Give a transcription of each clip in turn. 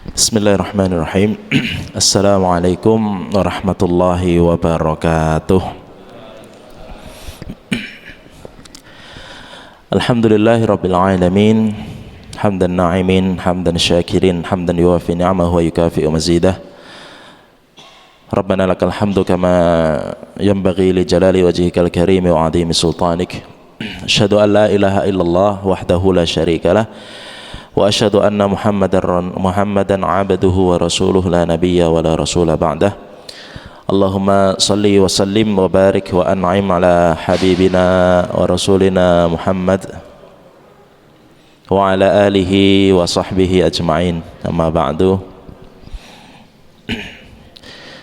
Bismillahirrahmanirrahim. Assalamualaikum warahmatullahi wabarakatuh. Alhamdulillahi rabbil alamin. Hamdan na'imin, hamdan syakirin, hamdan yuwafi ni'amahu wa yukafi'u mazidah. Rabbana lakal hamdu kama yanbaghi li jalali wajhikal karim wa 'azimi sultanik. Asyhadu an la ilaha illallah wahdahu la syarika lah. Wa asyhadu anna Muhammadan abduhu wa rasuluhu la nabiyya wa la rasula ba'dah. Allahumma salli wa sallim wa barik wa an'im ala habibina wa rasulina Muhammad wa ala alihi wa sahbihi ajma'in. Amma ba'du.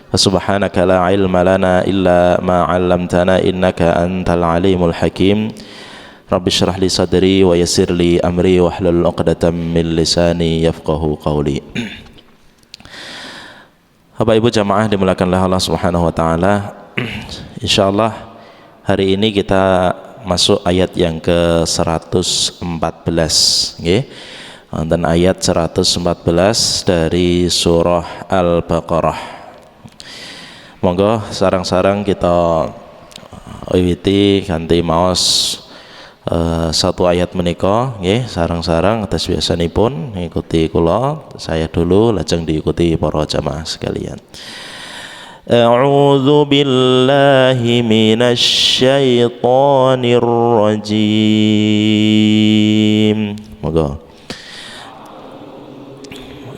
Subhanaka la ilma lana illa ma 'allamtana innaka antal alimul hakim. Rabbi syrah li sadri wa yassir li amri wa hlul 'uqdatam min lisani yafqahu qawli. Bapak Ibu jamaah dimuliakan oleh Allah Subhanahu wa taala. Insyaallah hari ini kita masuk ayat yang ke-114 nggih. Wonten ayat 114 dari surah Al-Baqarah. Monggo sarang-sarang kita wiwiti ganti maos satu ayat menika nggih sarang-sarang atas biasanipun ngikuti kula saya dulu lajeng diikuti para jamaah sekalian. A'udzu billahi minasy syaithanir rajim. Monggo.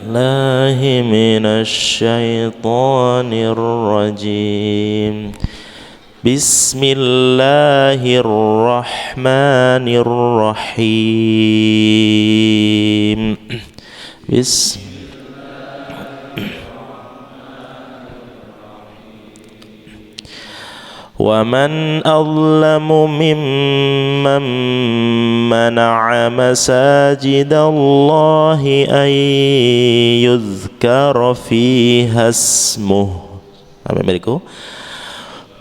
Billahi minasy syaithanir rajim. Bismillahirrahmanirrahim. Wa man azlamu mimman mana'a masajidallahi an yuzkara fiha ismuhu. Sampai beriku.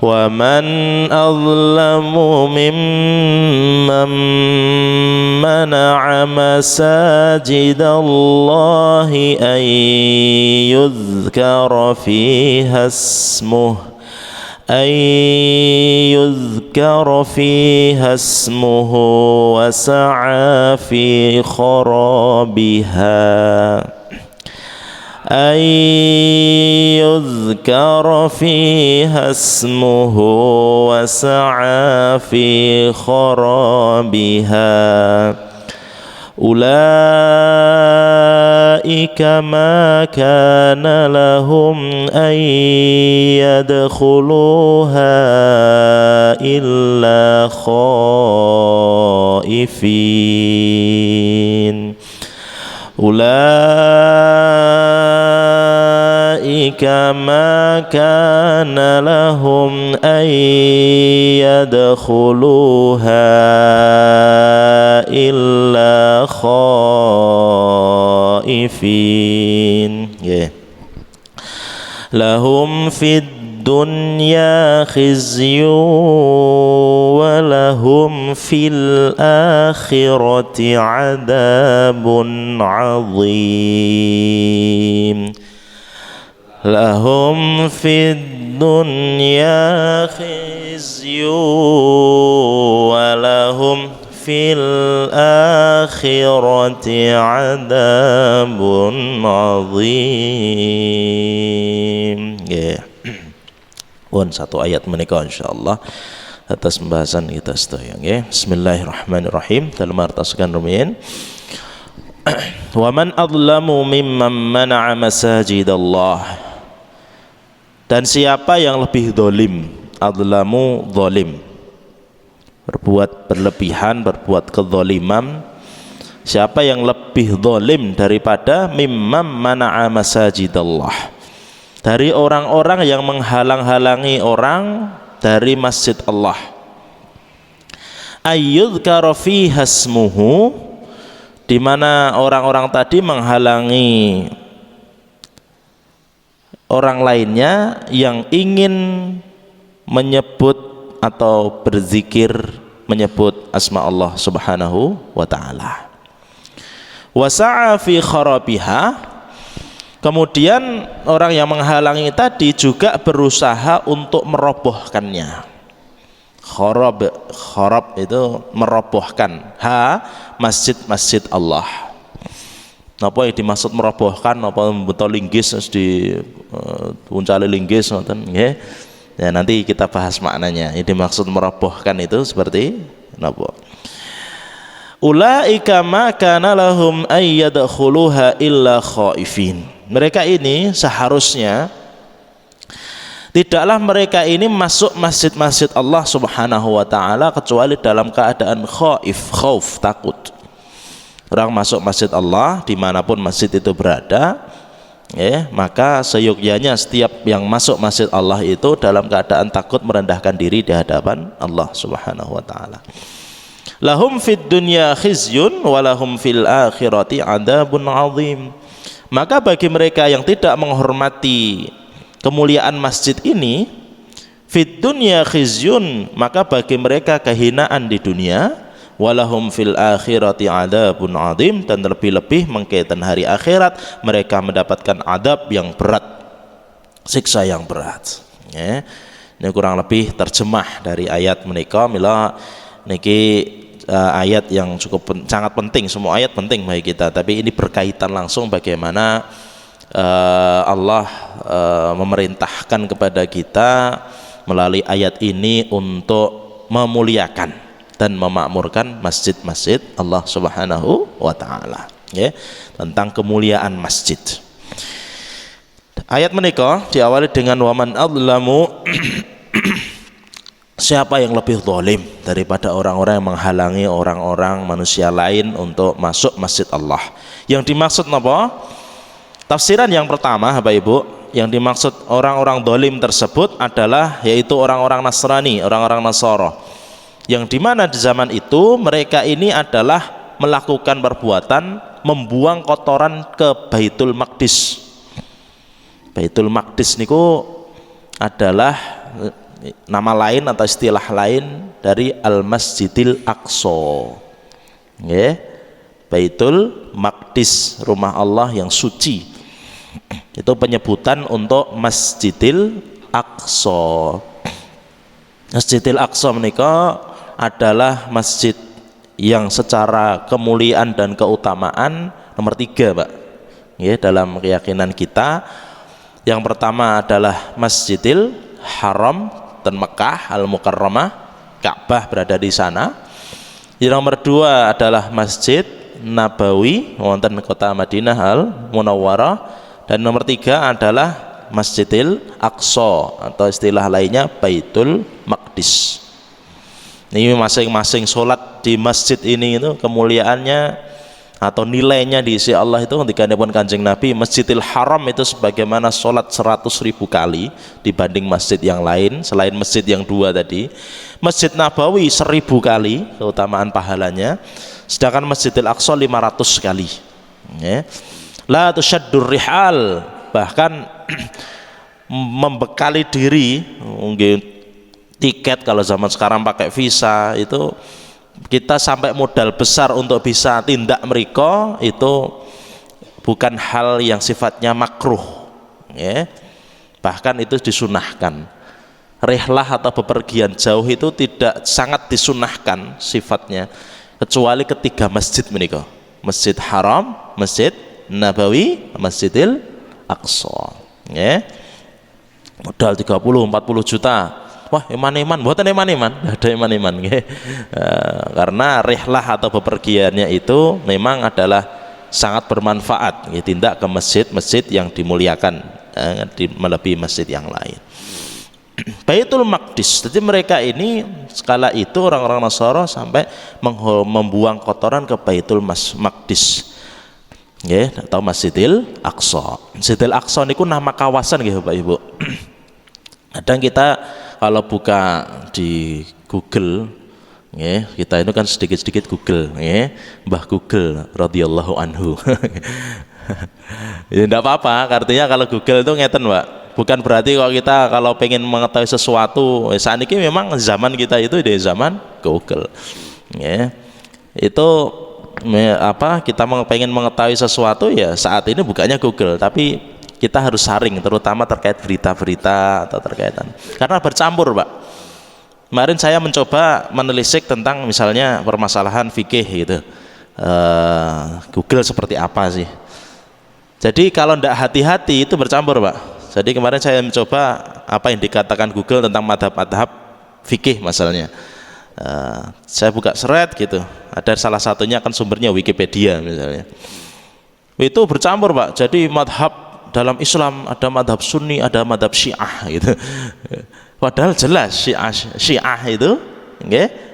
Wa man azlamu mimman mana'a masajidallahi an yuzkara fiha ismuhu wa sa'a fi kharabiha يذكر فيها اسمه وسعى في خرابها أولئك ما كان لهم أن يدخلوها إلا خائفين أولئك ما كان لهم أن يدخلوها إلا خائفين لهم في الدنيا خزي ولهم في الآخرة عذاب عظيم لهم في الدنيا خزي ولهم في الآخرة عذاب عظيم. Pun satu ayat menika insyaallah atas pembahasan kita sedaya nggih. Bismillahirrahmanirrahim. Dalam artikan rumiyin. Wa man adlamu mimman mana'a masajidallah. Dan siapa yang lebih zalim? Adlamu zalim. Berbuat berlebihan, berbuat kezaliman. Siapa yang lebih zalim daripada mimman mana'a masajidallah? Dari orang-orang yang menghalang-halangi orang dari masjid Allah. Ayyudhkara fiha ismuhu, di mana orang-orang tadi menghalangi orang lainnya yang ingin menyebut atau berzikir menyebut asma Allah Subhanahu wa taala. Wa sa'a fi kharabiha, Kemudian orang yang menghalangi tadi juga berusaha untuk merobohkannya. Khorab itu merobohkan masjid-masjid Allah. Napa yang dimaksud merobohkan, napa beto linggis di uncale linggis ngoten nggih. Ya nanti kita bahas maknanya. Ini dimaksud merobohkan itu seperti napa? Ulaika ma kana lahum ay yadkhuluha illa khaifin. Mereka ini seharusnya tidaklah mereka ini masuk masjid-masjid Allah Subhanahu wa taala kecuali dalam keadaan khauf, takut. Orang masuk masjid Allah dimanapun masjid itu berada, ya, maka seyogyanya setiap yang masuk masjid Allah itu dalam keadaan takut merendahkan diri di hadapan Allah Subhanahu wa taala. Lahum fid dunya khizyun wa lahum fil akhirati adzabun azim. Maka bagi mereka yang tidak menghormati kemuliaan masjid ini, fid dunya khizyun, maka bagi mereka kehinaan di dunia, walahum fil akhirati adzabun azim, dan lebih-lebih mengkaitan hari akhirat mereka mendapatkan adab yang berat, siksa yang berat. Ya. Ini kurang lebih terjemah dari ayat menika. Mila niki ayat yang sangat penting. Semua ayat penting bagi kita, tapi ini berkaitan langsung bagaimana Allah memerintahkan kepada kita melalui ayat ini untuk memuliakan dan memakmurkan masjid-masjid Allah Subhanahu wa taala, ya, tentang kemuliaan masjid. Ayat menika diawali dengan waman adlamu siapa yang lebih zalim daripada orang-orang yang menghalangi orang-orang manusia lain untuk masuk masjid Allah. Yang dimaksud napa? Tafsiran yang pertama, Bapak Ibu, yang dimaksud orang-orang zalim tersebut adalah yaitu orang-orang Nasrani, orang-orang Nasara. Yang dimana di zaman itu mereka ini adalah melakukan perbuatan membuang kotoran ke Baitul Maqdis. Baitul Maqdis niku adalah nama lain atau istilah lain dari Al-Masjidil Aqsa. Nggih. Baitul Maqdis, rumah Allah yang suci. Itu penyebutan untuk Masjidil Aqsa. Masjidil Aqsa menika adalah masjid yang secara kemuliaan dan keutamaan nomor 3, Pak. Nggih, dalam keyakinan kita. Yang pertama adalah Masjidil Haram dan Mekah Al-Mukarramah, Ka'bah berada di sana. Yang nomor 2 adalah Masjid Nabawi wonten kota Madinah Al-Munawwarah, dan nomor 3 adalah Masjidil Aqsa atau istilah lainnya Baitul Maqdis. Ini masing-masing sholat di masjid ini itu kemuliaannya atau nilainya di sisi Allah itu ketika pun Kanjeng Nabi, Masjidil Haram itu sebagaimana sholat 100.000 kali dibanding masjid yang lain selain masjid yang 2 tadi. Masjid Nabawi 1000 kali keutamaan pahalanya, sedangkan Masjidil Aqsa 500 kali. Ya. La tusyaddur rihal, bahkan membekali diri, tiket kalau zaman sekarang pakai visa itu kita sampai modal besar untuk bisa tindak mereka itu bukan hal yang sifatnya makruh, ya. Bahkan itu disunahkan. Rihlah atau bepergian jauh itu tidak sangat disunahkan sifatnya kecuali ketiga masjid menika. Masjid Haram, Masjid Nabawi, Masjidil Aqsa, ya. Modal 30-40 juta. Wah, iman-iman, buatan iman-iman, ada iman-iman, karena rihlah atau bepergiannya itu memang adalah sangat bermanfaat, tindak ke masjid-masjid yang dimuliakan, melebihi masjid yang lain. Baitul Maqdis, jadi mereka ini skala itu orang-orang Nasara sampai membuang kotoran ke Baitul Maqdis, atau Masjidil Aqsa. Masjidil Aqsa niku nama kawasan, Bapak Ibu. Kadang kita kalau buka di Google, kita itu kan sedikit-sedikit Google, Mbah Google radhiyallahu anhu. Ya enggak apa-apa, artinya kalau Google itu ngeten, Pak. Bukan berarti kalau kita kalau pengen mengetahui sesuatu, saat ini memang zaman kita itu di zaman Google. Itu apa, kita pengen mengetahui sesuatu ya saat ini bukanya Google, tapi kita harus saring, terutama terkait berita-berita atau terkaitan. Karena bercampur, Pak. Kemarin saya mencoba menelisik tentang misalnya permasalahan fikih gitu. Google seperti apa sih? Jadi kalau tidak hati-hati itu bercampur, Pak. Jadi kemarin saya mencoba apa yang dikatakan Google tentang madhab-madhab fikih misalnya. Saya buka seret gitu. Ada salah satunya kan sumbernya Wikipedia misalnya. Itu bercampur, Pak. Jadi madhab dalam Islam ada madhab Sunni, ada madhab Syiah gitu. Padahal jelas Syiah itu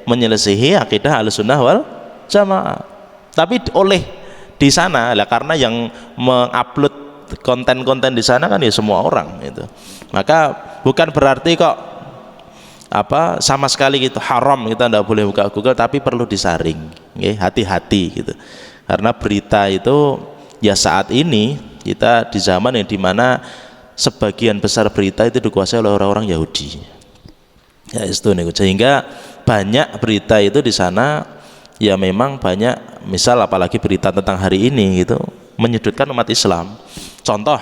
menyelisihi akidah Ahlussunnah wal Jamaah. Tapi oleh di sana lah, karena yang mengupload konten-konten di sana kan ya semua orang itu. Maka bukan berarti kok sama sekali gitu haram kita tidak boleh buka Google, tapi perlu disaring, hati-hati gitu. Karena berita itu ya saat ini kita di zaman yang dimana sebagian besar berita itu dikuasai oleh orang-orang Yahudi. Ya itu nih, sehingga banyak berita itu di sana ya memang banyak, misal apalagi berita tentang hari ini gitu menyudutkan umat Islam. Contoh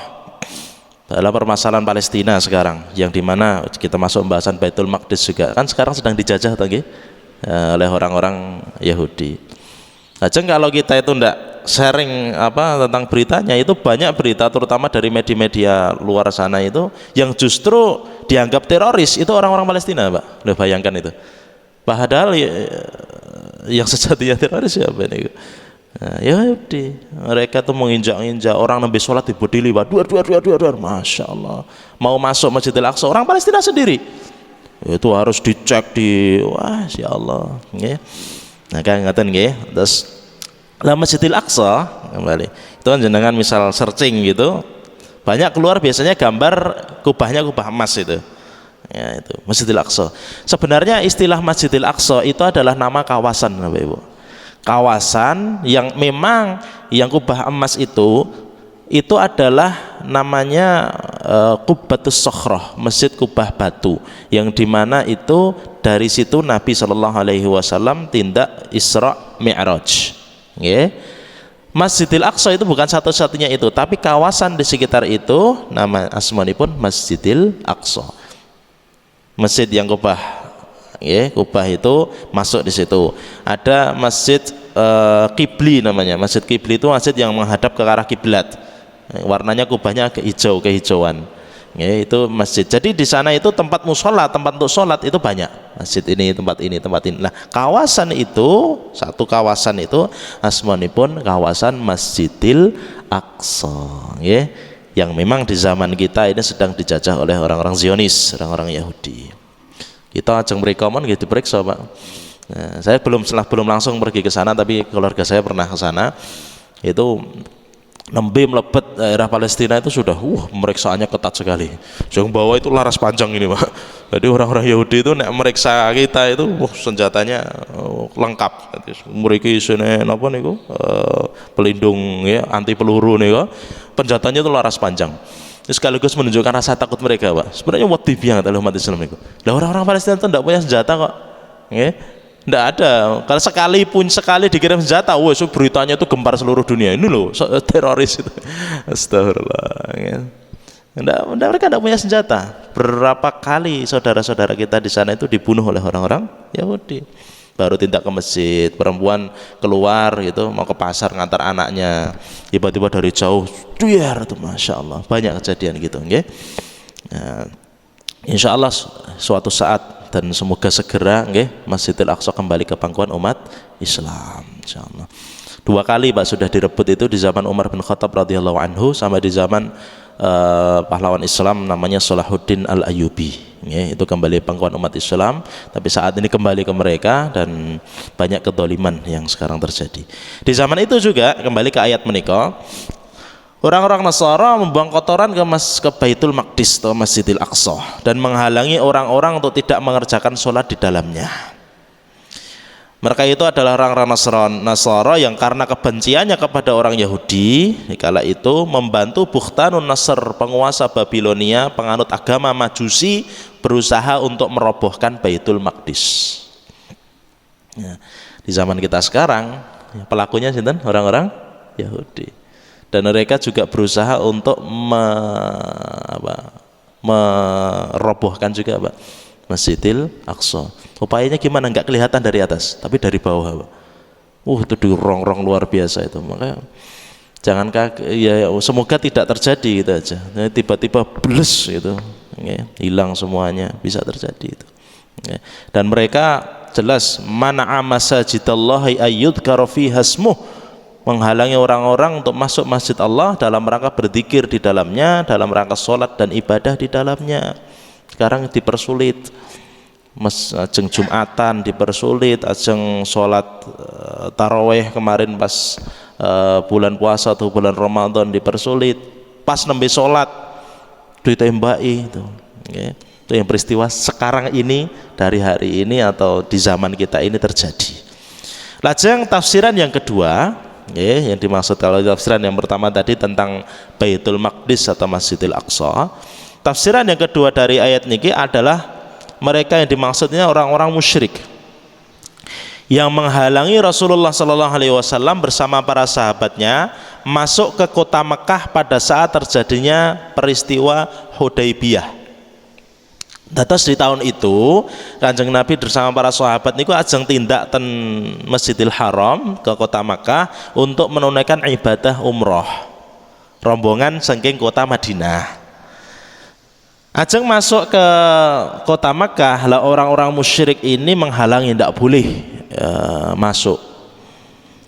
dalam permasalahan Palestina sekarang, yang dimana kita masuk pembahasan Baitul Maqdis juga kan sekarang sedang dijajah oleh orang-orang Yahudi. Nah, kalau kita itu ndak sharing tentang beritanya, itu banyak berita terutama dari media-media luar sana itu yang justru dianggap teroris itu orang-orang Palestina, Pak. Udah bayangkan itu. Padahal yang sejatinya teroris siapa ini? Nah, Yahudi. Mereka tuh menginjak-injak orang nabi sholat dibodili, Pak. Duar, Masya Allah. Mau masuk Masjidil Aqsa, orang Palestina sendiri. Itu harus dicek wah, ya Allah. Nah, kan ngaten nggih. Terus Masjidil Aqsa kembali. Itu kan jenengan misal searching gitu, banyak keluar biasanya gambar kubahnya kubah emas itu. Ya, itu Masjidil Aqsa. Sebenarnya istilah Masjidil Aqsa itu adalah nama kawasan, Bapak Ibu. Kawasan yang memang yang kubah emas itu adalah namanya Qubbatus Shokhrah, Masjid Kubah Batu, yang dimana itu dari situ Nabi Shallallahu Alaihi Wasallam tindak Isra Mi'raj. Masjidil Aqsa itu bukan satu-satunya itu, tapi kawasan di sekitar itu nama asmanipun Masjidil Aqsa. Masjid yang kubah, kubah itu masuk di situ. Ada Masjid Qibli namanya. Masjid Qibli itu masjid yang menghadap ke arah kiblat. Warnanya kubahnya agak hijau, kehijauan. Itu masjid. Jadi di sana itu tempat mushola, tempat untuk sholat itu banyak. Masjid ini, tempat ini, tempat ini. Nah, kawasan itu, satu kawasan itu asmanipun kawasan Masjidil Aqsa, yang memang di zaman kita ini sedang dijajah oleh orang-orang Zionis, orang-orang Yahudi. Kita ajeng mereka gitu diperiksa, Pak. Nah, saya belum langsung pergi ke sana, tapi keluarga saya pernah ke sana. Itu nembe melebet daerah Palestina itu sudah pemeriksaannya ketat sekali. Yang bawah itu laras panjang ini, Pak. Jadi orang-orang Yahudi itu nek meriksa kita itu senjatanya lengkap. Mriki isine napa niku? Pelindung anti peluru niku. Senjatanya itu laras panjang. Itu sekaligus menunjukkan rasa takut mereka, Pak. Sebenarnya wedi banget oleh umat Islam niku. Lah orang-orang Palestina itu tidak punya senjata kok. Nggak ada. Kalau sekali dikirim senjata, beritanya itu gempar seluruh dunia. Ini loh teroris itu. Astagfirullah. Mereka tidak punya senjata. Berapa kali saudara-saudara kita di sana itu dibunuh oleh orang-orang Yahudi. Baru tindak ke masjid, perempuan keluar gitu mau ke pasar ngantar anaknya, tiba-tiba dari jauh, duar itu, Masya Allah, banyak kejadian gitu. Nah, insya Allah suatu saat dan semoga segera Masjidil Aqsa kembali ke pangkuan umat Islam, insyaallah. 2 kali, Pak, sudah direbut itu di zaman Umar bin Khattab radhiyallahu anhu sama di zaman pahlawan Islam namanya Salahuddin Al-Ayyubi. Itu kembali pangkuan umat Islam, tapi saat ini kembali ke mereka dan banyak kedoliman yang sekarang terjadi. Di zaman itu juga kembali ke ayat menika, orang-orang Nasara membuang kotoran ke Baitul Maqdis atau Masjidil Aqsa dan menghalangi orang-orang untuk tidak mengerjakan sholat di dalamnya. Mereka itu adalah orang-orang Nasara yang karena kebenciannya kepada orang Yahudi kala itu membantu Bukhtanun Nasr, penguasa Babilonia, penganut agama Majusi, berusaha untuk merobohkan Baitul Maqdis. Di zaman kita sekarang pelakunya sinten? Orang-orang Yahudi. Dan mereka juga berusaha untuk merobohkan juga Pak, Masjidil Aqsa. Upayanya gimana? Nggak kelihatan dari atas, tapi dari bawah Pak. Itu dirong-rong luar biasa itu. Makanya jangan ya semoga tidak terjadi gitu aja. Tiba-tiba bles gitu, ya, hilang semuanya, bisa terjadi itu. Ya. Dan mereka jelas mana'a masajidallahi ayyudhkara fiha ismuh, menghalangi orang-orang untuk masuk masjid Allah dalam rangka berzikir di dalamnya, dalam rangka sholat dan ibadah di dalamnya. Sekarang dipersulit, ajeng Jumatan dipersulit, ajeng sholat taraweh kemarin pas bulan puasa atau bulan Ramadan dipersulit, pas nembe sholat ditembaki itu. Okay. Itu yang peristiwa sekarang ini, dari hari ini atau di zaman kita ini terjadi. Lajeng tafsiran yang kedua, yang dimaksud kalau tafsiran yang pertama tadi tentang Baitul Maqdis atau Masjidil Aqsa, tafsiran yang kedua dari ayat niki adalah mereka yang dimaksudnya orang-orang musyrik yang menghalangi Rasulullah SAW bersama para sahabatnya masuk ke kota Mekah pada saat terjadinya peristiwa Hudaybiyah. Dados di tahun itu Kanjeng Nabi bersama para sahabat niku ajeng tindak ten Masjidil Haram ke kota Makkah untuk menunaikan ibadah umroh. Rombongan saking kota Madinah. Ajeng masuk ke kota Makkah, lah orang-orang musyrik ini menghalangi, tidak boleh masuk.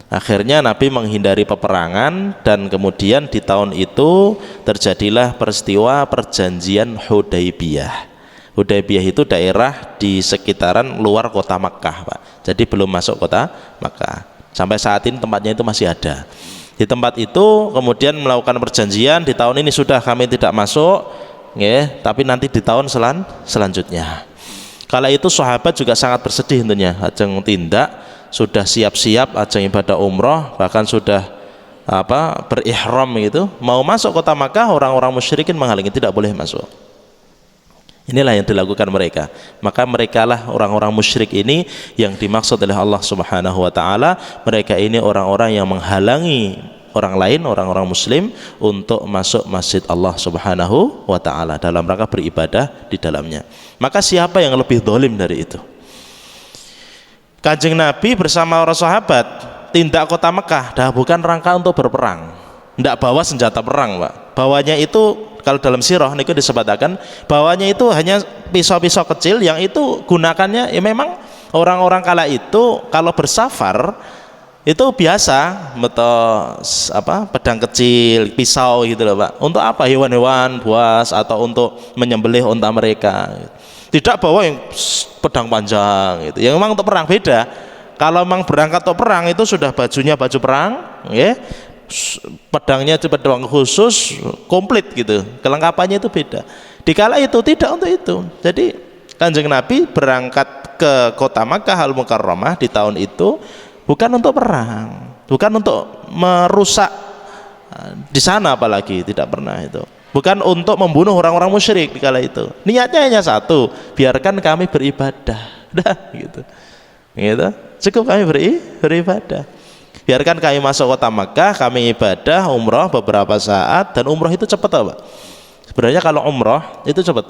Akhirnya Nabi menghindari peperangan dan kemudian di tahun itu terjadilah peristiwa perjanjian Hudaybiyah. Hudaybiyah itu daerah di sekitaran luar kota Makkah Pak, jadi belum masuk kota Makkah. Sampai saat ini tempatnya itu masih ada. Di tempat itu kemudian melakukan perjanjian, di tahun ini sudah kami tidak masuk, tapi nanti di tahun selanjutnya. Kala itu sahabat juga sangat bersedih tentunya, ajeng tindak, sudah siap-siap ajeng ibadah umroh, bahkan sudah berihram gitu, mau masuk kota Makkah, orang-orang musyrikin menghalangi, tidak boleh masuk. Inilah yang dilakukan mereka. Maka merekalah orang-orang musyrik ini yang dimaksud oleh Allah Subhanahu wa taala. Mereka ini orang-orang yang menghalangi orang lain, orang-orang muslim untuk masuk masjid Allah Subhanahu wa taala dalam rangka beribadah di dalamnya. Maka siapa yang lebih zalim dari itu? Kanjeng Nabi bersama para sahabat tindak kota Mekah dah bukan rangka untuk berperang. Tidak bawa senjata perang, Pak. Bawanya itu kalau dalam sirah niku disebutkan bawahnya itu hanya pisau-pisau kecil yang itu gunakannya ya memang orang-orang kala itu kalau bersafar itu biasa pedang kecil, pisau gitu loh Pak. Untuk apa? Hewan-hewan buas atau untuk menyembelih unta mereka. Tidak bawa yang pedang panjang gitu. Yang memang untuk perang beda. Kalau memang berangkat untuk perang itu sudah bajunya baju perang, ya. Pedangnya itu pedang khusus komplit gitu, kelengkapannya itu beda. Dikala itu tidak untuk itu. Jadi Kanjeng Nabi berangkat ke kota Makkah Al-Mukarramah di tahun itu bukan untuk perang, bukan untuk merusak di sana, apalagi tidak pernah itu. Bukan untuk membunuh orang-orang musyrik dikala itu. Niatnya hanya satu, biarkan kami beribadah. Dah gitu. Gitu. Cukup kami beribadah. Biarkan kami masuk kota Makkah, kami ibadah umroh beberapa saat, dan umroh itu cepat Pak. Sebenarnya kalau umroh itu cepat.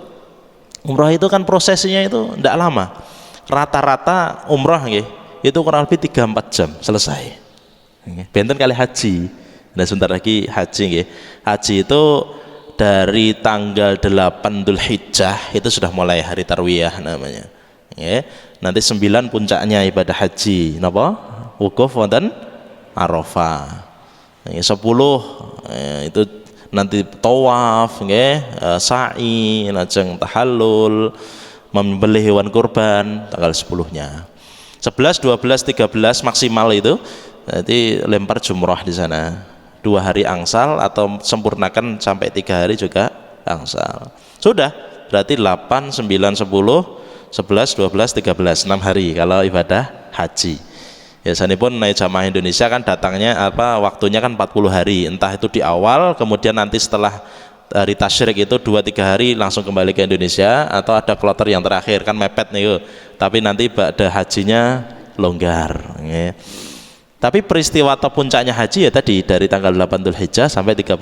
Umroh itu kan prosesnya itu tidak lama. Rata-rata umroh itu kurang lebih 3-4 jam selesai. Benten kali haji. Nah sebentar lagi haji. Haji itu dari tanggal 8 Dzulhijjah itu sudah mulai hari tarwiyah namanya. Nanti 9 puncaknya ibadah haji. Napa? Wukuf wonten Arafah. 10 itu nanti tawaf, sa'i, lajeng tahallul, membeli hewan kurban tanggal 10-nya. 11, 12, 13 maksimal itu nanti lempar jumrah di sana. 2 hari angsal atau sempurnakan sampai 3 hari juga angsal. Sudah, berarti 8, 9, 10, 11, 12, 13, 6 hari kalau ibadah haji. Biasanya pun naik jamaah Indonesia kan datangnya waktunya kan 40 hari, entah itu di awal kemudian nanti setelah hari tasyrik itu 2-3 hari langsung kembali ke Indonesia, atau ada kloter yang terakhir kan mepet nih tapi nanti pada hajinya longgar. Tapi peristiwa atau puncaknya haji ya tadi dari tanggal 8 Dzulhijjah sampai 13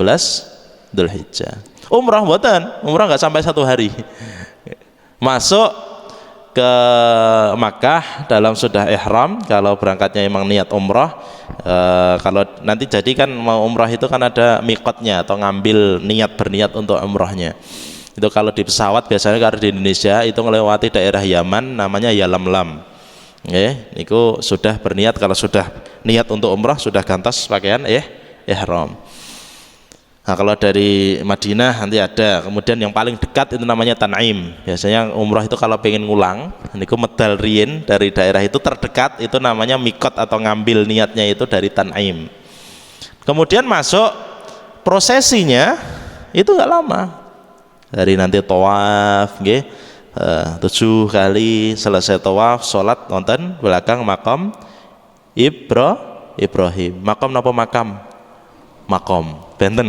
Dzulhijjah. Umrah mboten, umrah nggak sampai 1 hari. Masuk ke Makkah dalam sudah ihram, kalau berangkatnya emang niat umrah. Kalau nanti jadi kan mau umrah itu kan ada miqatnya atau ngambil berniat untuk umrahnya. Itu kalau di pesawat biasanya kalau di Indonesia itu melewati daerah Yaman namanya Yalamlam. Niku sudah berniat, kalau sudah niat untuk umrah sudah gantos pakaian ihram. Nah, kalau dari Madinah nanti ada, kemudian yang paling dekat itu namanya Tan'im. Biasanya umrah itu kalau pengen ngulang, niku medal rien dari daerah itu terdekat itu namanya mikot atau ngambil niatnya itu dari Tan'im. Kemudian masuk prosesinya itu nggak lama. Dari nanti tawaf, 7 kali selesai tawaf, sholat nonton belakang makam Ibrahim. Makam napa makam? Makom. Benten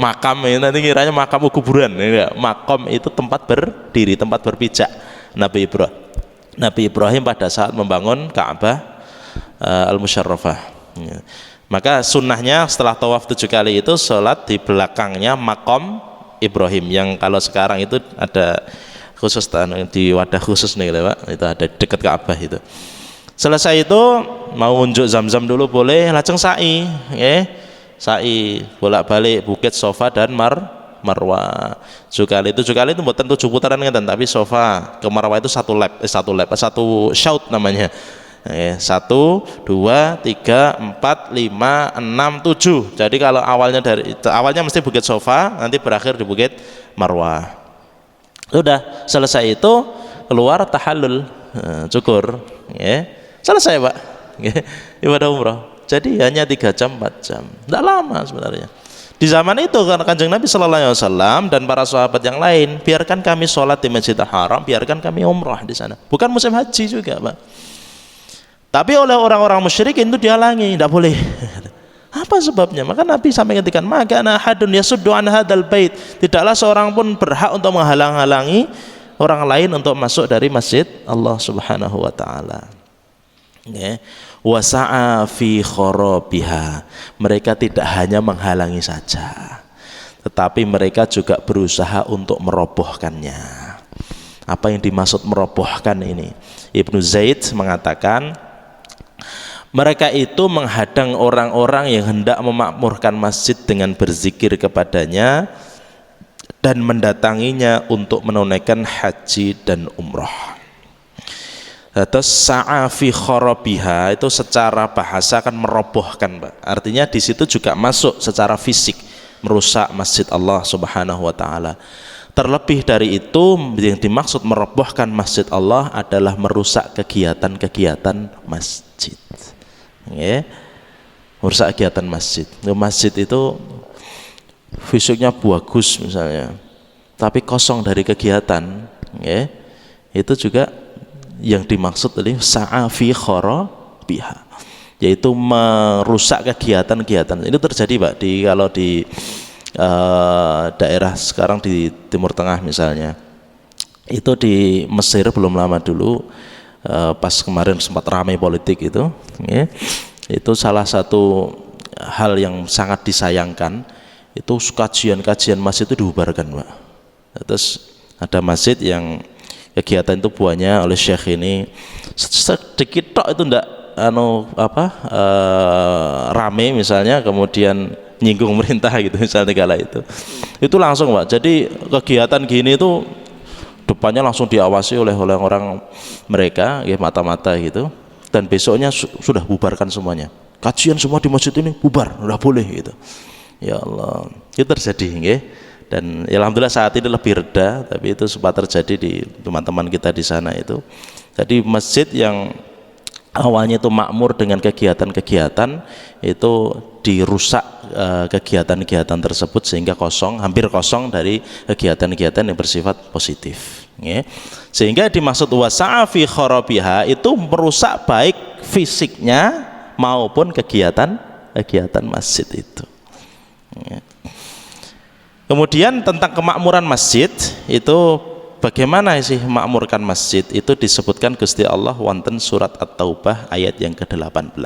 makam ini nanti kiranya makam kuburan. Makom itu tempat berdiri, tempat berpijak Nabi Ibrahim pada saat membangun Ka'bah Al-Musyarrafah. Maka sunnahnya setelah tawaf 7 kali itu sholat di belakangnya makom Ibrahim, yang kalau sekarang itu ada khusus di wadah khusus nih Pak, itu ada dekat Ka'bah itu. Selesai itu mau unjuk Zam-Zam dulu boleh, lajeng sa'i, sa'i bolak-balik Bukit Sofa dan Marwah. 7 kali itu bukan 7 putaran ngeten, tapi Sofa ke Marwah itu satu shout namanya. 1, 2, 3, 4, 5, 6, 7. Jadi kalau awalnya mesti Bukit Sofa, nanti berakhir di Bukit Marwah. Sudah selesai itu keluar tahallul, cukur, selesai Pak, ibadah umrah. Jadi hanya 3 jam 4 jam, tidak lama sebenarnya. Di zaman itu karena Kanjeng Nabi Sallallahu Alaihi Wasallam dan para sahabat yang lain, biarkan kami sholat di Masjidil Haram, biarkan kami umrah di sana. Bukan musim haji juga Pak. Tapi oleh orang-orang musyrikin itu dihalangi, tidak boleh. Apa sebabnya? Maka Nabi sampai ngendikan, maka ana hadun yasuddu an hadzal bait. Tidaklah seorang pun berhak untuk menghalang-halangi orang lain untuk masuk dari masjid Allah Subhanahu wa taala. Wasa'a fi kharabiha. Mereka tidak hanya menghalangi saja, tetapi mereka juga berusaha untuk merobohkannya. Apa yang dimaksud merobohkan ini? Ibnu Zaid mengatakan mereka itu menghadang orang-orang yang hendak memakmurkan masjid dengan berzikir kepadanya dan mendatanginya untuk menunaikan haji dan umrah. Terus sa'a fi kharabiha itu secara bahasa kan merobohkan, Pak. Artinya di situ juga masuk secara fisik merusak masjid Allah Subhanahu wa taala. Terlebih dari itu yang dimaksud merobohkan masjid Allah adalah merusak kegiatan-kegiatan masjid. Merusak kegiatan masjid. Masjid itu fisiknya bagus misalnya, tapi kosong dari kegiatan, itu juga yang dimaksud oleh sa'a fi kharabiha, yaitu merusak kegiatan-kegiatan. Ini terjadi Pak kalau di daerah sekarang di Timur Tengah misalnya, itu di Mesir belum lama dulu, pas kemarin sempat ramai politik itu salah satu hal yang sangat disayangkan itu kajian masjid itu dibubarkan Pak. Terus ada masjid yang kegiatan itu buahnya oleh syekh ini sedikit tok itu ndak rame misalnya, kemudian nyinggung pemerintah gitu misalnya kala itu langsung Pak. Jadi kegiatan gini itu depannya langsung diawasi oleh orang mereka mata-mata gitu, dan besoknya sudah bubarkan semuanya, kajian semua di masjid ini bubar, udah boleh gitu. Ya Allah, itu terjadi dan ya alhamdulillah saat ini lebih reda, tapi itu sempat terjadi di teman-teman kita di sana itu. Jadi masjid yang awalnya itu makmur dengan kegiatan-kegiatan itu dirusak kegiatan-kegiatan tersebut sehingga hampir kosong dari kegiatan-kegiatan yang bersifat positif. Sehingga dimaksud wasa'a fi kharabiha itu merusak baik fisiknya maupun kegiatan masjid itu. Kemudian tentang kemakmuran masjid itu bagaimana sih memakmurkan masjid, itu disebutkan Gusti Allah wonten surat At-Taubah ayat yang ke-18.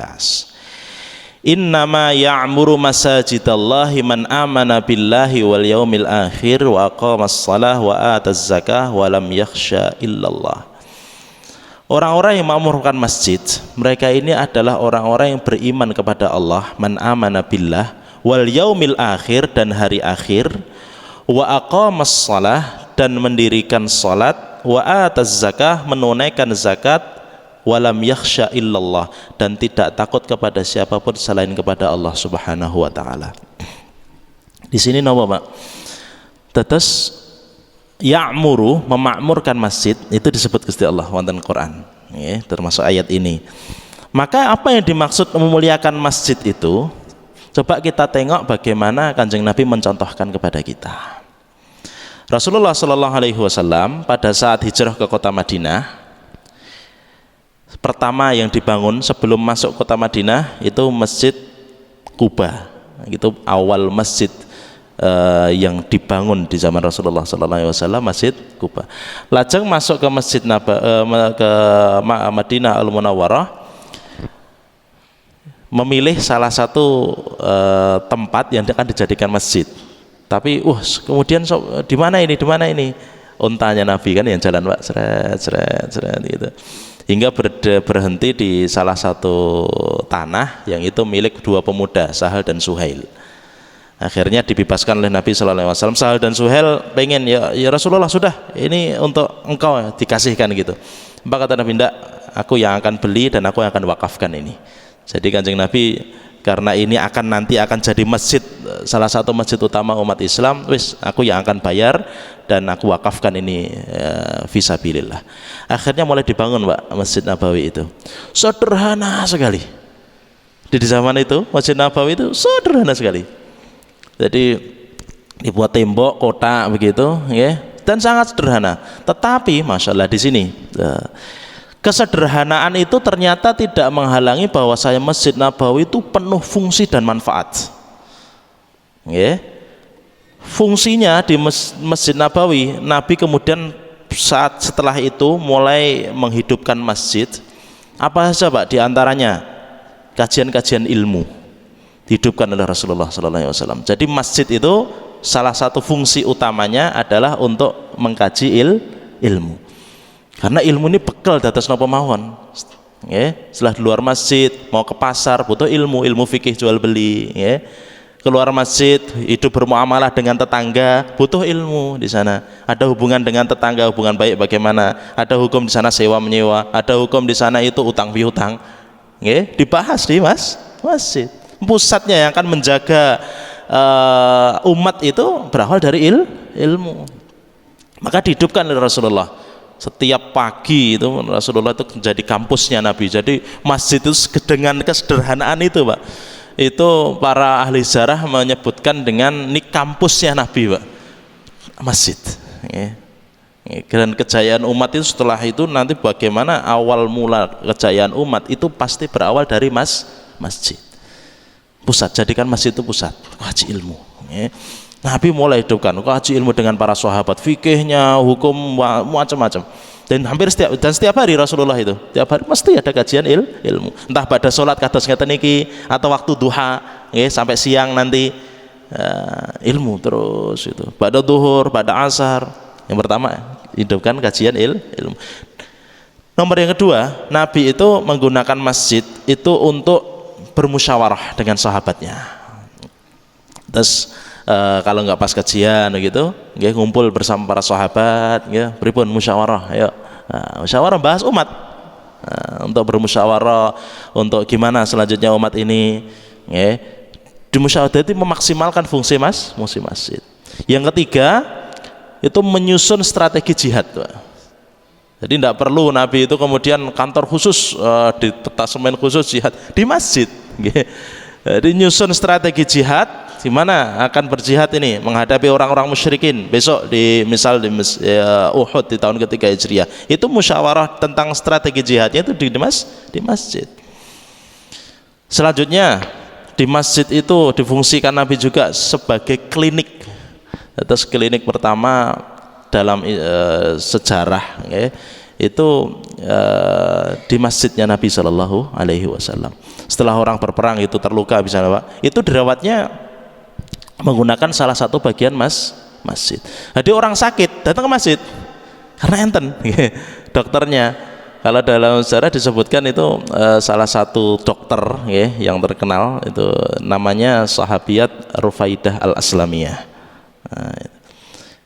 Innama ya'muru masajidallahi man amana billahi wal yaumil akhir wa aqamas shalah wa ataz zakah wa lam yakhsha illallah. Orang-orang yang memakmurkan masjid, mereka ini adalah orang-orang yang beriman kepada Allah, man amana billah wal yaumil akhir, dan hari akhir, wa aqamas shalah, dan mendirikan salat, wa ataz zakah, menunaikan zakat, walam yakhsha illallah, dan tidak takut kepada siapapun selain kepada Allah Subhanahu wa taala. Di sini napa, Pak? Tetes ya'muru, memakmurkan masjid, itu disebut Gusti Allah wonten Quran, ya, termasuk ayat ini. Maka apa yang dimaksud memuliakan masjid itu? Coba kita tengok bagaimana Kanjeng Nabi mencontohkan kepada kita. Rasulullah Shallallahu Alaihi Wasallam pada saat hijrah ke kota Madinah, pertama yang dibangun sebelum masuk kota Madinah itu Masjid Quba. Itu awal masjid yang dibangun di zaman Rasulullah SAW, Masjid Quba. Lajeng masuk ke Masjid ke Madinah Al-Munawwarah, memilih salah satu tempat yang akan dijadikan masjid. Tapi kemudian di mana ini? Untanya Nabi kan yang jalan, Pak, seret gitu. Hingga berhenti di salah satu tanah yang itu milik dua pemuda, Sahal dan Suhail. Akhirnya dibebaskan oleh Nabi SAW. Sahal dan Suhail pengen, ya Rasulullah, sudah, ini untuk engkau dikasihkan gitu. Maka kata Nabi, tidak, aku yang akan beli dan aku yang akan wakafkan ini. Jadi Kanjeng Nabi, karena ini nanti akan jadi masjid, salah satu masjid utama umat Islam, aku yang akan bayar dan aku wakafkan ini fisabilillah. Akhirnya mulai dibangun, Pak, Masjid Nabawi itu. Sederhana sekali. Di zaman itu Masjid Nabawi itu sederhana sekali. Jadi dibuat tembok kotak begitu, ya, dan sangat sederhana. Tetapi masya Allah di sini kesederhanaan itu ternyata tidak menghalangi bahwa Masjid Nabawi itu penuh fungsi dan manfaat. Ya. Fungsinya di Masjid Nabawi, Nabi kemudian setelah itu mulai menghidupkan masjid. Apa saja, Pak? Di antaranya kajian-kajian ilmu dihidupkan oleh Rasulullah SAW. Jadi masjid itu salah satu fungsi utamanya adalah untuk mengkaji ilmu. Karena ilmu ini bekal di atas napa mawon. Ya, setelah di luar masjid mau ke pasar butuh ilmu fikih jual beli, ya. Keluar masjid hidup bermuamalah dengan tetangga butuh ilmu di sana. Ada hubungan dengan tetangga, hubungan baik bagaimana? Ada hukum di sana sewa menyewa, ada hukum di sana itu utang piutang. Ya, dibahas di masjid. Pusatnya yang akan menjaga umat itu berawal dari ilmu. Maka dihidupkan oleh Rasulullah. Setiap pagi itu Rasulullah itu menjadi kampusnya Nabi. Jadi masjid itu dengan kesederhanaan itu, Pak, itu para ahli sejarah menyebutkan dengan ini kampusnya Nabi, Pak, masjid. Dan kejayaan umat itu setelah itu nanti bagaimana awal mula kejayaan umat itu pasti berawal dari masjid. Pusat, jadikan masjid itu pusat kaji ilmu. Nabi mulai hidupkan kaji ilmu dengan para sahabat, fikihnya, hukum macam-macam. Dan setiap hari Rasulullah itu, tiap hari mesti ada kajian ilmu. Entah pada sholat kados ngeten niki atau waktu duha, sampai siang nanti ilmu terus itu. Pada duhur, pada asar. Yang pertama hidupkan kajian ilmu. Nomor yang kedua, Nabi itu menggunakan masjid itu untuk bermusyawarah dengan sahabatnya. Terus kalau nggak pas kajian gitu, ngumpul bersama para sahabat, pripun musyawarah, ayo. Musyawarah bahas umat, untuk bermusyawarah untuk gimana selanjutnya umat ini, di musyawarah itu memaksimalkan fungsi masjid. Yang ketiga itu menyusun strategi jihad, Pak. Jadi tidak perlu Nabi itu kemudian kantor khusus di detasemen khusus jihad di masjid. Jadi nyusun strategi jihad, di mana akan berjihad ini menghadapi orang-orang musyrikin besok di Uhud di tahun ketiga Hijriah. Itu musyawarah tentang strategi jihadnya itu di masjid. Selanjutnya di masjid itu difungsikan Nabi juga sebagai klinik. Atas klinik pertama dalam sejarah, itu di masjidnya Nabi Shallallahu Alaihi Wasallam. Setelah orang berperang itu terluka misalnya Pak, itu dirawatnya menggunakan salah satu bagian masjid. Jadi orang sakit datang ke masjid karena enten dokternya. Kalau dalam sejarah disebutkan itu salah satu dokter yang terkenal itu namanya sahabiyat Rufaidah al-Aslamiyah. Nah,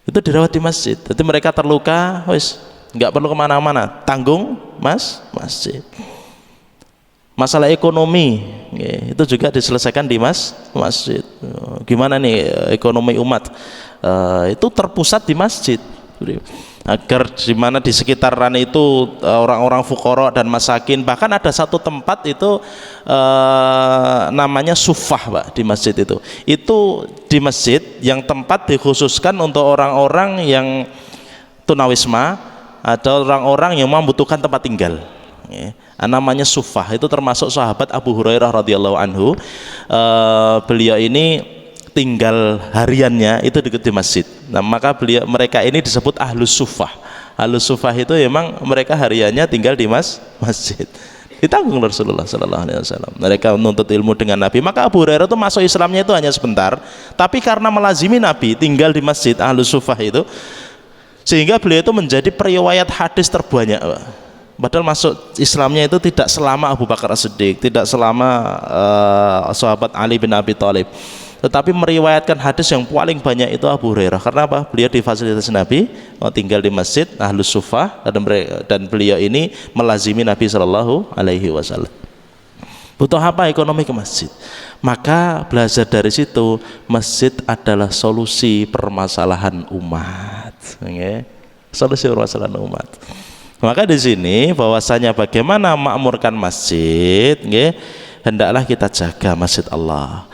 itu dirawat di masjid. Jadi mereka terluka, wis nggak perlu kemana-mana, tanggung masjid. Masalah ekonomi itu juga diselesaikan di masjid. Gimana nih ekonomi umat? Itu terpusat di masjid. Agar di mana di sekitaran itu orang-orang fuqara dan masakin, bahkan ada satu tempat itu namanya sufah Pak di masjid itu di masjid yang tempat dikhususkan untuk orang-orang yang tunawisma atau orang-orang yang membutuhkan tempat tinggal namanya sufah. Itu termasuk sahabat Abu Hurairah radhiyallahu anhu. Beliau ini tinggal hariannya itu dekat di masjid. Nah, maka mereka ini disebut ahlus sufah. Ahlus sufah itu memang mereka hariannya tinggal di masjid. Ditanggung Rasulullah sallallahu alaihi wasallam. Mereka menuntut ilmu dengan Nabi. Maka Abu Hurairah itu masuk Islamnya itu hanya sebentar, tapi karena melazimi Nabi tinggal di masjid ahlus sufah itu, sehingga beliau itu menjadi periwayat hadis terbanyak. Padahal masuk Islamnya itu tidak selama Abu Bakar As-Siddiq, tidak selama sahabat Ali bin Abi Thalib. Tetapi meriwayatkan hadis yang paling banyak itu Abu Hurairah. Karena apa? Beliau di fasilitas Nabi, tinggal di masjid ahlus sufah, dan beliau ini melazimi Nabi Shallallahu Alaihi Wasallam. Butuh apa? Ekonomi ke masjid. Maka belajar dari situ, masjid adalah solusi permasalahan umat. Solusi permasalahan umat. Maka di sini bahwasanya bagaimana makmurkan masjid, hendaklah kita jaga masjid Allah.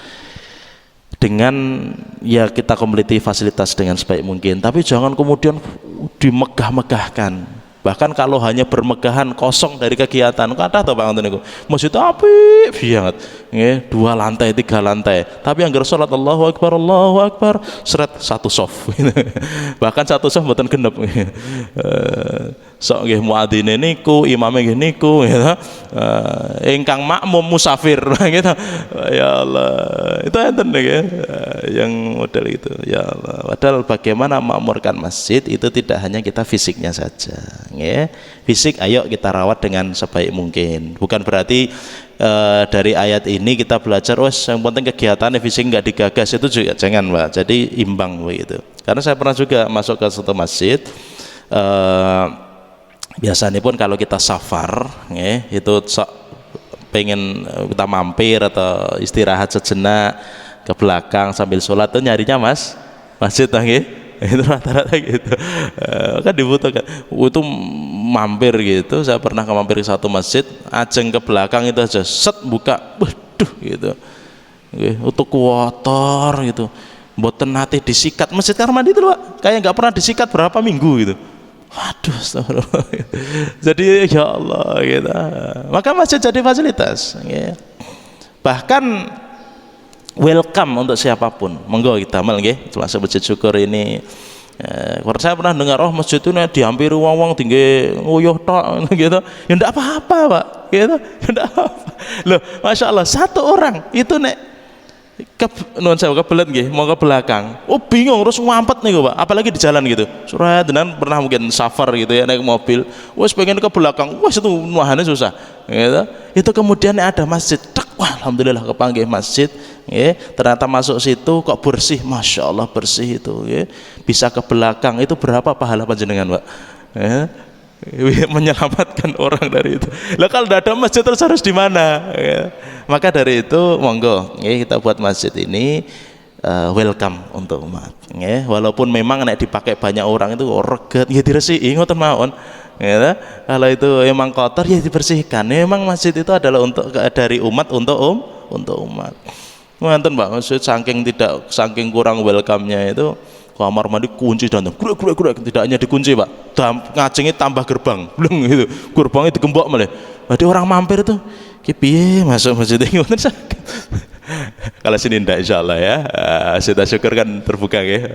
Dengan ya kita kompliti fasilitas dengan sebaik mungkin, tapi jangan kemudian dimegah-megahkan. Bahkan kalau hanya bermegahan kosong dari kegiatan, kata atau Pak Anton, masjid apik banget, 2 lantai 3 lantai, tapi anggar sholat Allahu Akbar, seret satu soft, bahkan satu soft mboten genep. Sok nggih muadzine niku, imame nggih niku, ingkang makmum musafir, gitu. Ya Allah, itu enten nggih, yang model itu. Ya Allah, padahal bagaimana makmurkan masjid itu tidak hanya kita fisiknya saja. Fisik ayo kita rawat dengan sebaik mungkin. Bukan berarti dari ayat ini kita belajar yang penting kegiatannya fisik nggak digagas, itu juga jangan Pak. Jadi imbang begitu. Karena saya pernah juga masuk ke satu masjid, biasanya pun kalau kita safar itu pengen kita mampir atau istirahat sejenak ke belakang sambil sholat tuh nyarinya masjid itu rata-rata gitu. Kan dibutuhkan itu mampir gitu. Saya pernah mampir ke satu masjid, ajeng ke belakang itu aja set buka, waduh gitu, untuk kotor gitu, mboten nate disikat. Masjid kamar mandi itu Pak, kayak nggak pernah disikat berapa minggu gitu. Waduh, astagfirullah. Jadi ya Allah gitu. Maka masjid jadi fasilitas bahkan welcome untuk siapapun. Monggo kita amal nggih, termasuk masjid syukur ini. Karena saya pernah dengar masjid itu dihampiri wong-wong tinggi nguyuh tok gitu. Ya ndak apa-apa, Pak. Gitu. Ya ndak apa. Loh, Masya Allah, satu orang itu nuwun sewu kebelet nggih, mau ke belakang. Oh, bingung terus ngampet nih Pak. Apalagi di jalan gitu. Surah dan pernah mungkin safar gitu ya naik mobil. Wes pengen ke belakang. Wes itu nuhane susah. Gitu. Itu kemudian ada masjid. Wah, alhamdulillah kepanggih masjid. Ternyata masuk situ kok bersih, Masya Allah bersih itu. Bisa ke belakang, itu berapa pahala panjenengan Pak? Menyelamatkan orang dari itu. Lah kalau tidak ada masjid terus harus di mana? Maka dari itu monggo kita buat masjid ini welcome untuk umat. Walaupun memang nek dipakai banyak orang itu reget, ya diresiki ngoten mawon. Kalau itu memang kotor ya dibersihkan. Memang masjid itu adalah untuk dari umat untuk umat. Nonton Pak, maksud saking kurang welcome-nya itu kamar mandi kunci dan grek tidak hanya dikunci Pak, ngajengi tambah gerbang, belum gitu, gerbangnya digembok malah. Berarti orang mampir tuh, ki piye masuk masjid iki ngoten sakit. Kalau sini ndak insyaallah ya. Kita syukur kan terbuka ya.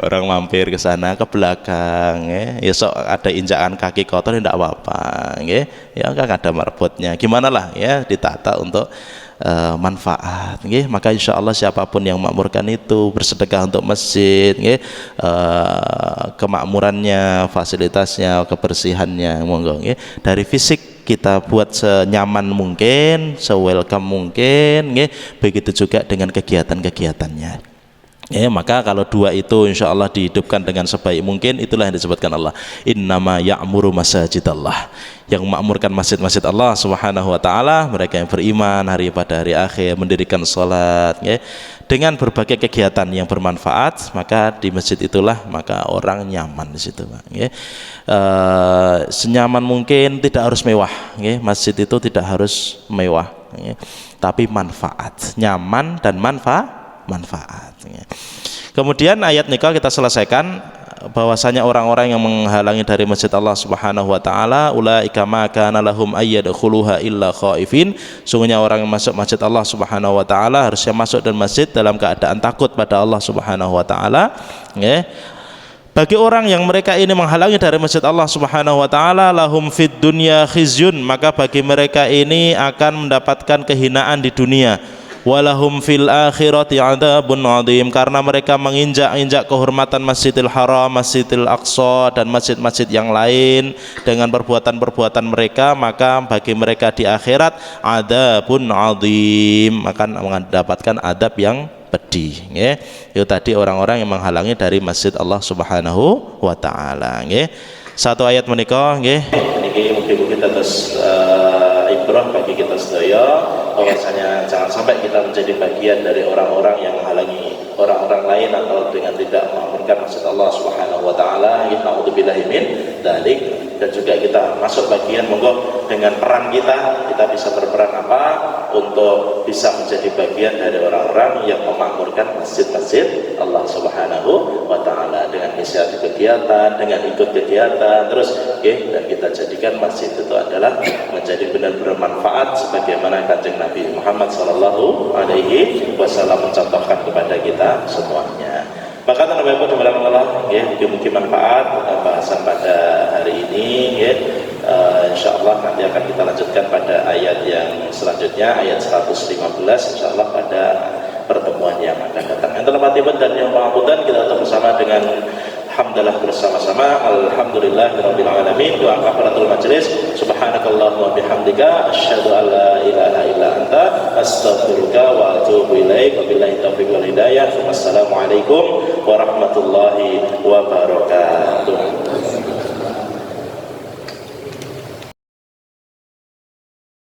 Orang mampir ke sana ke belakang ya. Ya sok ada injakan kaki kotor ndak apa-apa ya. Ya kan ada marbotnya. Gimana lah ya ditata untuk manfaat nggih. Maka insyaallah siapapun yang makmurkan itu bersedekah untuk masjid nggih, kemakmurannya, fasilitasnya, kebersihannya monggo nggih. Dari fisik kita buat senyaman mungkin, se-welcome mungkin nggih. Begitu juga dengan kegiatan-kegiatannya. Ya, maka kalau dua itu insya Allah dihidupkan dengan sebaik mungkin, itulah yang disebutkan Allah, innama ya'muru masajidallah, yang makmurkan masjid-masjid Allah subhanahu wa ta'ala, mereka yang beriman pada hari akhir, mendirikan sholat ya, dengan berbagai kegiatan yang bermanfaat, maka di masjid itulah maka orang nyaman di situ ya. Senyaman mungkin, tidak harus mewah ya. Masjid itu tidak harus mewah ya, tapi manfaat, nyaman dan manfaat. Kemudian ayat nikah kita selesaikan, bahwasanya orang-orang yang menghalangi dari masjid Allah subhanahu wa ta'ala, ulaika ma kana lahum ayyadkhuluha illa khaifin, sungguhnya orang yang masuk masjid Allah subhanahu wa ta'ala harusnya masuk dan masjid dalam keadaan takut pada Allah subhanahu wa ta'ala ya. Bagi orang yang mereka ini menghalangi dari masjid Allah subhanahu wa ta'ala, lahum fid dunya khizyun, maka bagi mereka ini akan mendapatkan kehinaan di dunia, walahum fil akhirati adzabun adzim, karena mereka menginjak-injak kehormatan Masjidil Haram, Masjidil Aqsa dan masjid-masjid yang lain dengan perbuatan-perbuatan mereka, maka bagi mereka di akhirat adzabun adzim, akan mendapatkan adab yang pedih nggih. Itu tadi orang-orang yang menghalangi dari masjid Allah Subhanahu wa taala nggih. Satu ayat menika nggih niki mugi-mugi terus ibrah bagi kita sedaya, bahwasanya jangan sampai kita menjadi bagian dari orang-orang yang menghalangi orang-orang lain atau dengan tidak memakmurkan masjid Allah Subhanahu wa taala. Naudzubillahi min dzalik. Dan juga kita masuk bagian, monggo dengan peran kita bisa berperan apa untuk bisa menjadi bagian dari orang-orang yang memakmurkan masjid-masjid Allah Subhanahu wa taala dengan inisiatif kegiatan, dengan ikut kegiatan terus dan kita jadikan masjid itu adalah menjadi benar-benar manfaat sebagaimana Kanjeng Nabi Muhammad sallallahu alaihi wasallam mencontohkan kepada kita semuanya. Maka teman-teman dimulakan Allah ya, mungkin manfaat bahasan pada hari ini ya. Insyaallah nanti akan kita lanjutkan pada ayat yang selanjutnya, ayat 115 insyaallah pada pertemuan yang akan datang. Yang terhormat dan yang pengampunan, kita tetap bersama dengan hamdalah bersama-sama. Alhamdulillahirabbil alamin. Doa kafaratul majelis. Subhanakallahumma bihamdika asyhadu an la ilaha illa anta astaghfiruka wa atubu ilaik. Wabillahi taufiq wal hidayah. Wassalamualaikum warahmatullahi wabarakatuh.